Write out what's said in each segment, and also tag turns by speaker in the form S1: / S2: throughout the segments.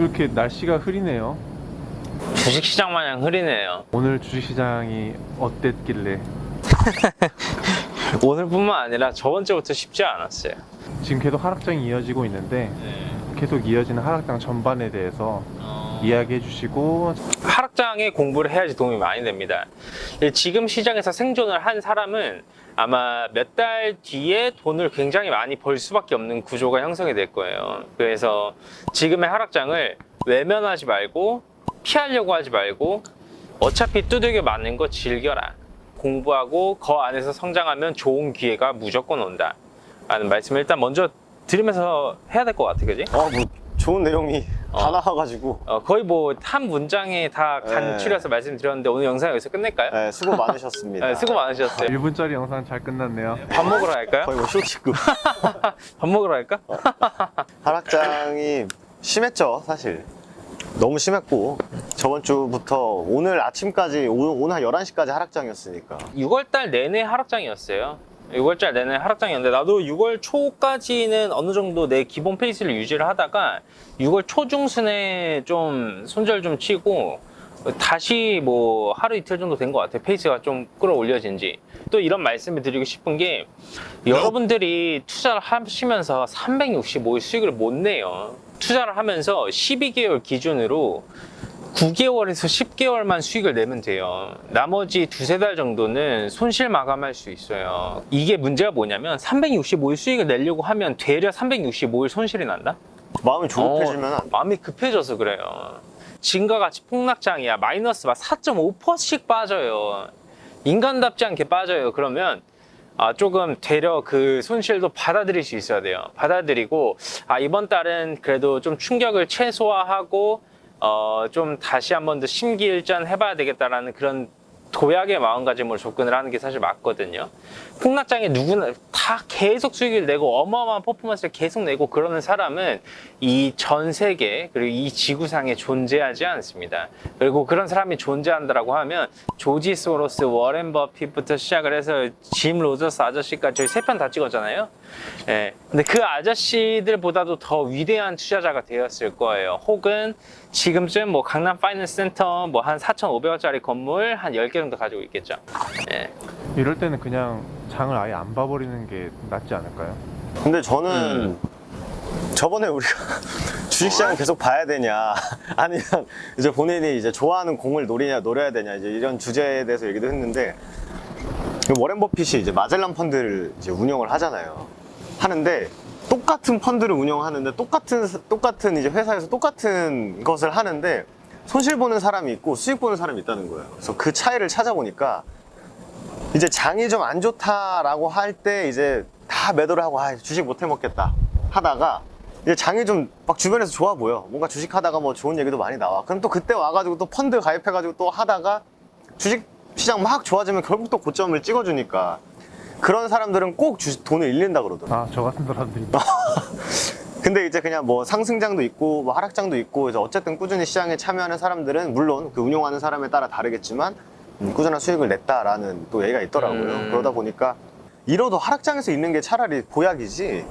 S1: 이렇게 날씨가 흐리네요.
S2: 주식시장 마냥 흐리네요.
S1: 오늘 주식시장이 어땠길래?
S2: 오늘뿐만 아니라 저번 주부터 쉽지 않았어요.
S1: 지금 계속 하락장이 이어지고 있는데 계속 이어지는 하락장 전반에 대해서 이야기해 주시고.
S2: 하락장에 공부를 해야지 도움이 많이 됩니다. 지금 시장에서 생존을 한 사람은 아마 몇 달 뒤에 돈을 굉장히 많이 벌 수밖에 없는 구조가 형성이 될 거예요. 그래서 지금의 하락장을 외면하지 말고 피하려고 하지 말고 어차피 두들겨 맞는 거 즐겨라. 공부하고 그 안에서 성장하면 좋은 기회가 무조건 온다 라는 말씀을 일단 먼저 들으면서 해야 될 것 같아. 그지?
S3: 뭐 좋은 내용이 다 나와가지고
S2: 거의 뭐 한 문장에 다 간추려서 말씀드렸는데 오늘 영상 여기서 끝낼까요?
S3: 네, 수고 많으셨습니다.
S2: 네, 수고 많으셨어요.
S1: 1분짜리 영상 잘 끝났네요.
S2: 밥 먹으러 갈까요?
S3: 거의 뭐 쇼츠급.
S2: 밥 먹으러 갈까?
S3: 하락장이 심했죠, 사실. 너무 심했고 저번 주부터 오늘 아침까지 오늘 한 11시까지 하락장이었으니까
S2: 6월달 내내 하락장이었어요. 6월달 내내 하락장이었는데 나도 6월 초까지는 어느 정도 내 기본 페이스를 유지를 하다가 6월 초중순에 좀 손절 좀 치고 다시 뭐 하루 이틀 정도 된 것 같아요. 페이스가 좀 끌어올려진 지. 또 이런 말씀을 드리고 싶은 게 여러분들이 투자를 하시면서 365일 수익을 못 내요. 투자를 하면서 12개월 기준으로 9개월에서 10개월만 수익을 내면 돼요. 나머지 두세 달 정도는 손실 마감할 수 있어요. 이게 문제가 뭐냐면 365일 수익을 내려고 하면 되려 365일 손실이 난다?
S3: 마음이 조급해지면 안 돼.
S2: 마음이 급해져서 그래요. 지금과 같이 폭락장이야. 마이너스 막 4.5%씩 빠져요. 인간답지 않게 빠져요. 그러면 조금 되려 그 손실도 받아들일 수 있어야 돼요. 받아들이고 이번 달은 그래도 좀 충격을 최소화하고 좀 다시 한번 더 심기일전 해봐야 되겠다라는 그런 도약의 마음가짐으로 접근을 하는 게 사실 맞거든요. 폭락장에 누구나 다 계속 수익을 내고 어마어마한 퍼포먼스를 계속 내고 그러는 사람은 이 전 세계 그리고 이 지구상에 존재하지 않습니다. 그리고 그런 사람이 존재한다라고 하면 조지 소로스, 워렌 버핏부터 시작을 해서 짐 로저스 아저씨까지 저희 3편 다 찍었잖아요. 예. 근데 그 아저씨들보다도 더 위대한 투자자가 되었을 거예요. 혹은 지금쯤 뭐 강남 파이낸스 센터 뭐 한 4,500원짜리 건물 한 10개 정도 가지고 있겠죠. 예.
S1: 이럴 때는 그냥 장을 아예 안 봐버리는 게 낫지 않을까요?
S3: 근데 저는 저번에 우리가 주식시장을 계속 봐야 되냐 아니면 이제 본인이 이제 좋아하는 공을 노려야 되냐 이제 이런 주제에 대해서 얘기도 했는데 워렌 버핏이 이제 마젤란 펀드를 이제 운영을 하는데 똑같은 펀드를 운영하는데 똑같은 이제 회사에서 똑같은 것을 하는데 손실 보는 사람이 있고 수익 보는 사람이 있다는 거예요. 그래서 그 차이를 찾아보니까 이제 장이 좀 안 좋다라고 할 때 이제 다 매도를 하고 주식 못 해먹겠다 하다가 이제 장이 좀 막 주변에서 좋아 보여. 뭔가 주식 하다가 뭐 좋은 얘기도 많이 나와. 그럼 또 그때 와가지고 또 펀드 가입해가지고 또 하다가 주식 시장 막 좋아지면 결국 또 고점을 찍어주니까 그런 사람들은 꼭 돈을 잃는다 그러더라고요.
S1: 저 같은 사람들이.
S3: 근데 이제 그냥 뭐 상승장도 있고 뭐 하락장도 있고 그래서 어쨌든 꾸준히 시장에 참여하는 사람들은 물론 그 운용하는 사람에 따라 다르겠지만 꾸준한 수익을 냈다라는 또 얘기가 있더라고요. 그러다 보니까 잃어도 하락장에서 있는 게 차라리 보약이지.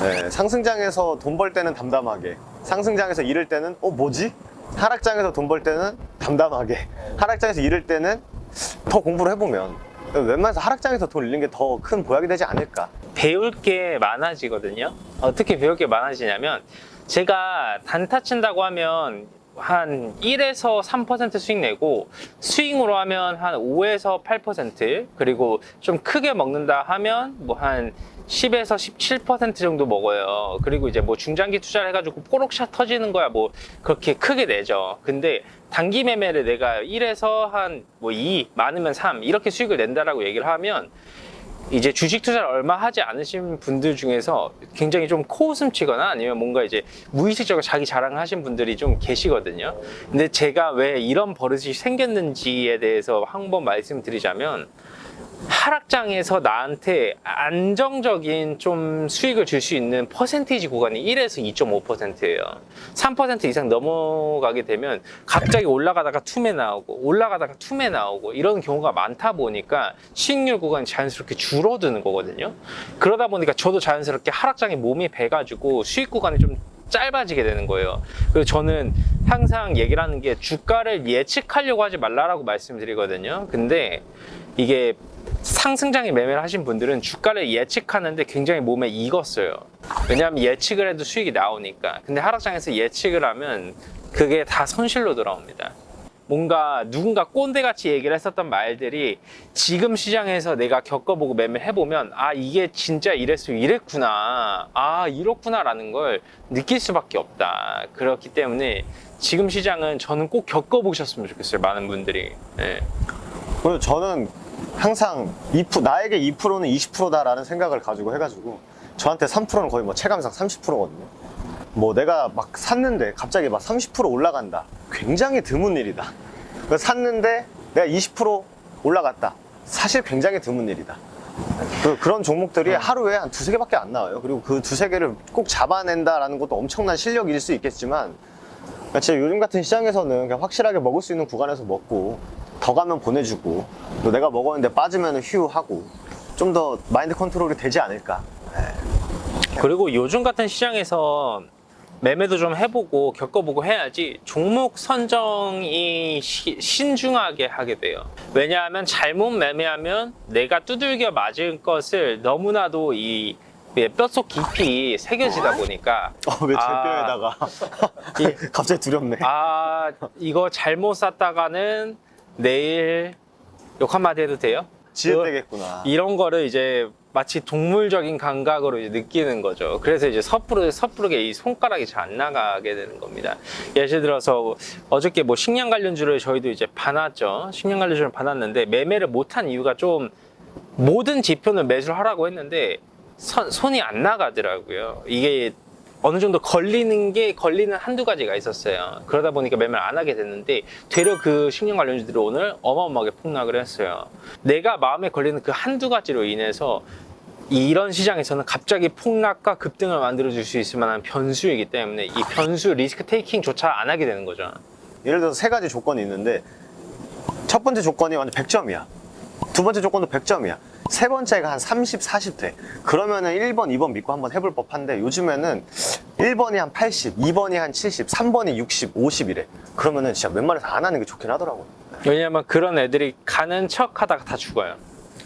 S3: 네, 상승장에서 돈 벌 때는 담담하게, 상승장에서 잃을 때는 뭐지? 하락장에서 돈 벌 때는 담담하게, 하락장에서 잃을 때는 더 공부를 해보면 웬만해서 하락장에서 돈 잃는 게 더 큰 보약이 되지 않을까.
S2: 배울 게 많아지거든요. 어떻게 배울 게 많아지냐면 제가 단타 친다고 하면 한 1에서 3% 수익 내고 스윙으로 하면 한 5에서 8% 그리고 좀 크게 먹는다 하면 뭐 한 10에서 17% 정도 먹어요. 그리고 이제 뭐 중장기 투자를 해가지고 뽀록샷 터지는 거야 뭐 그렇게 크게 내죠. 근데 단기 매매를 내가 1에서 한 뭐 2, 많으면 3 이렇게 수익을 낸다라고 얘기를 하면 이제 주식 투자를 얼마 하지 않으신 분들 중에서 굉장히 좀 코웃음 치거나 아니면 뭔가 이제 무의식적으로 자기 자랑을 하신 분들이 좀 계시거든요. 근데 제가 왜 이런 버릇이 생겼는지에 대해서 한번 말씀드리자면 하락장에서 나한테 안정적인 좀 수익을 줄 수 있는 퍼센테이지 구간이 1에서 2.5%예요. 3% 이상 넘어가게 되면 갑자기 올라가다가 투매 나오고 올라가다가 투매 나오고 이런 경우가 많다 보니까 수익률 구간이 자연스럽게 줄어드는 거거든요. 그러다 보니까 저도 자연스럽게 하락장에 몸이 배가지고 수익 구간이 좀 짧아지게 되는 거예요. 그리고 저는 항상 얘기를 하는 게 주가를 예측하려고 하지 말라라고 말씀드리거든요. 근데 이게 상승장에 매매를 하신 분들은 주가를 예측하는데 굉장히 몸에 익었어요. 왜냐하면 예측을 해도 수익이 나오니까. 근데 하락장에서 예측을 하면 그게 다 손실로 돌아옵니다. 뭔가 누군가 꼰대같이 얘기를 했었던 말들이 지금 시장에서 내가 겪어보고 매매를 해보면 아 이게 진짜 이랬어 이랬구나 아 이렇구나 라는 걸 느낄 수밖에 없다. 그렇기 때문에 지금 시장은 저는 꼭 겪어보셨으면 좋겠어요. 많은 분들이. 네.
S3: 그리고 저는 항상 나에게 2%는 20%다라는 생각을 가지고 해가지고 저한테 3%는 거의 뭐 체감상 30%거든요. 뭐 내가 막 샀는데 갑자기 막 30% 올라간다. 굉장히 드문 일이다. 그래서 샀는데 내가 20% 올라갔다. 사실 굉장히 드문 일이다. 그런 종목들이 하루에 한 두세 개밖에 안 나와요. 그리고 그 두세 개를 꼭 잡아낸다라는 것도 엄청난 실력일 수 있겠지만 진짜 요즘 같은 시장에서는 그냥 확실하게 먹을 수 있는 구간에서 먹고 더 가면 보내주고 또 내가 먹었는데 빠지면 휴 하고 좀 더 마인드 컨트롤이 되지 않을까.
S2: 그리고 요즘 같은 시장에서 매매도 좀 해보고 겪어보고 해야지 종목 선정이 신중하게 하게 돼요. 왜냐하면 잘못 매매하면 내가 두들겨 맞을 것을 너무나도 이 뼛속 깊이 새겨지다 보니까
S3: 왜 제 뼈에다가 갑자기 두렵네.
S2: 아 이거 잘못 샀다가는 내일 욕 한마디 해도 돼요?
S3: 지읒되겠구나.
S2: 이런 거를 이제 마치 동물적인 감각으로 이제 느끼는 거죠. 그래서 이제 섣부르게 이 손가락이 잘 안 나가게 되는 겁니다. 예를 들어서 어저께 뭐 식량 관련주를 저희도 이제 봐놨죠. 식량 관련주를 봐놨는데 매매를 못한 이유가 좀 모든 지표는 매수를 하라고 했는데 손이 안 나가더라고요. 이게 어느 정도 걸리는 한두 가지가 있었어요. 그러다 보니까 매매를 안 하게 됐는데 되려 그 식량 관련주들이 오늘 어마어마하게 폭락을 했어요. 내가 마음에 걸리는 그 한두 가지로 인해서 이런 시장에서는 갑자기 폭락과 급등을 만들어줄 수 있을 만한 변수이기 때문에 이 변수 리스크 테이킹조차 안 하게 되는 거죠.
S3: 예를 들어서 세 가지 조건이 있는데 첫 번째 조건이 완전 100점이야. 두 번째 조건도 100점이야. 세 번째가 한 30, 40 돼. 그러면은 1번, 2번 믿고 한번 해볼 법한데 요즘에는 1번이 한 80, 2번이 한 70, 3번이 60, 50이래. 그러면은 진짜 웬만해서 안 하는 게 좋긴 하더라고요.
S2: 왜냐면 그런 애들이 가는 척 하다가 다 죽어요.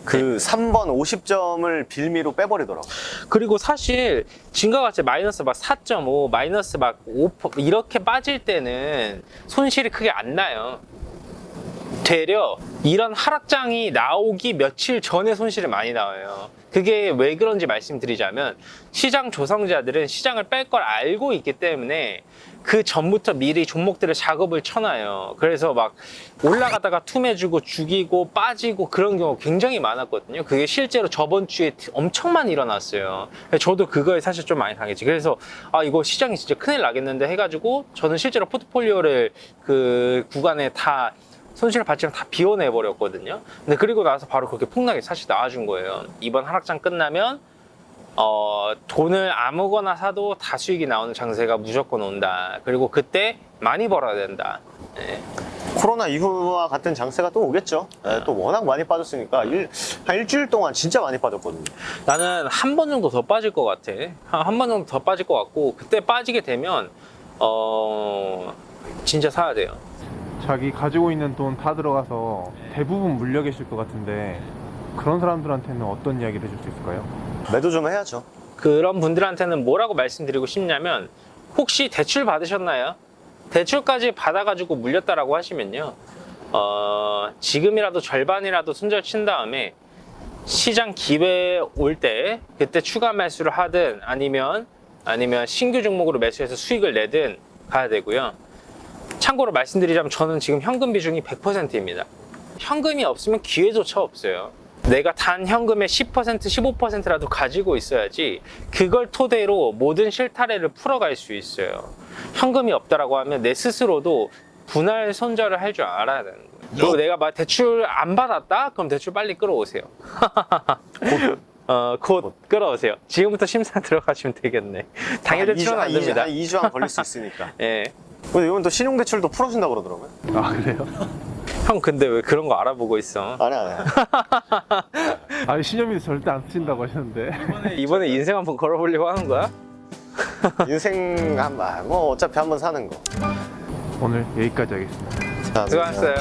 S3: 그 3번 50점을 빌미로 빼버리더라고요.
S2: 그리고 사실 지금과 같이 마이너스 막 4.5, 마이너스 막 5% 이렇게 빠질 때는 손실이 크게 안 나요. 되려 이런 하락장이 나오기 며칠 전에 손실이 많이 나와요. 그게 왜 그런지 말씀드리자면 시장 조성자들은 시장을 뺄 걸 알고 있기 때문에 그 전부터 미리 종목들을 작업을 쳐놔요. 그래서 막 올라가다가 툼해주고 죽이고 빠지고 그런 경우가 굉장히 많았거든요. 그게 실제로 저번 주에 엄청 많이 일어났어요. 저도 그거에 사실 좀 많이 당했지. 그래서 아 이거 시장이 진짜 큰일 나겠는데 해가지고 저는 실제로 포트폴리오를 그 구간에 다 손실을 받지만 다 비워내버렸거든요. 근데 그리고 나서 바로 그렇게 폭락이 사실 나와준 거예요. 이번 하락장 끝나면 돈을 아무거나 사도 다 수익이 나오는 장세가 무조건 온다. 그리고 그때 많이 벌어야 된다. 네. 코로나
S3: 이후와 같은 장세가 또 오겠죠. 네, 또 워낙 많이 빠졌으니까 한 일주일 동안 진짜 많이 빠졌거든요.
S2: 나는 한 번 정도 더 빠질 것 같아. 한 번 정도 더 빠질 것 같고 그때 빠지게 되면 진짜 사야 돼요.
S1: 자기 가지고 있는 돈 다 들어가서 대부분 물려 계실 것 같은데 그런 사람들한테는 어떤 이야기를 해줄 수 있을까요?
S3: 매도 좀 해야죠.
S2: 그런 분들한테는 뭐라고 말씀드리고 싶냐면 혹시 대출 받으셨나요? 대출까지 받아가지고 물렸다라고 하시면요. 지금이라도 절반이라도 손절 친 다음에 시장 기회 올 때 그때 추가 매수를 하든 아니면 신규 종목으로 매수해서 수익을 내든 가야 되고요. 참고로 말씀드리자면 저는 지금 현금 비중이 100%입니다. 현금이 없으면 기회조차 없어요. 내가 단 현금의 10%, 15%라도 가지고 있어야지 그걸 토대로 모든 실타래를 풀어갈 수 있어요. 현금이 없다라고 하면 내 스스로도 분할 손절을 할 줄 알아야 되는 거예요. 그리고 내가 막 대출 안 받았다? 그럼 대출 빨리 끌어오세요. 곧 끌어오세요. 지금부터 심사 들어가시면 되겠네. 당일 대출은 안 됩니다.
S3: 한 2주 안 걸릴 수 있으니까.
S2: 예.
S3: 근데 이건 또 신용대출도 풀어준다고 그러더라고요.
S1: 아 그래요?
S2: 형 근데 왜 그런 거 알아보고 있어?
S3: 아니야.
S1: 아니 신현민이 절대 안 쓰신다고 하셨는데
S2: 이번에 인생 한번 걸어보려고 하는 거야?
S3: 인생 뭐 어차피 한 번 사는 거.
S1: 오늘 여기까지 하겠습니다.
S3: 자,
S2: 수고하셨어요.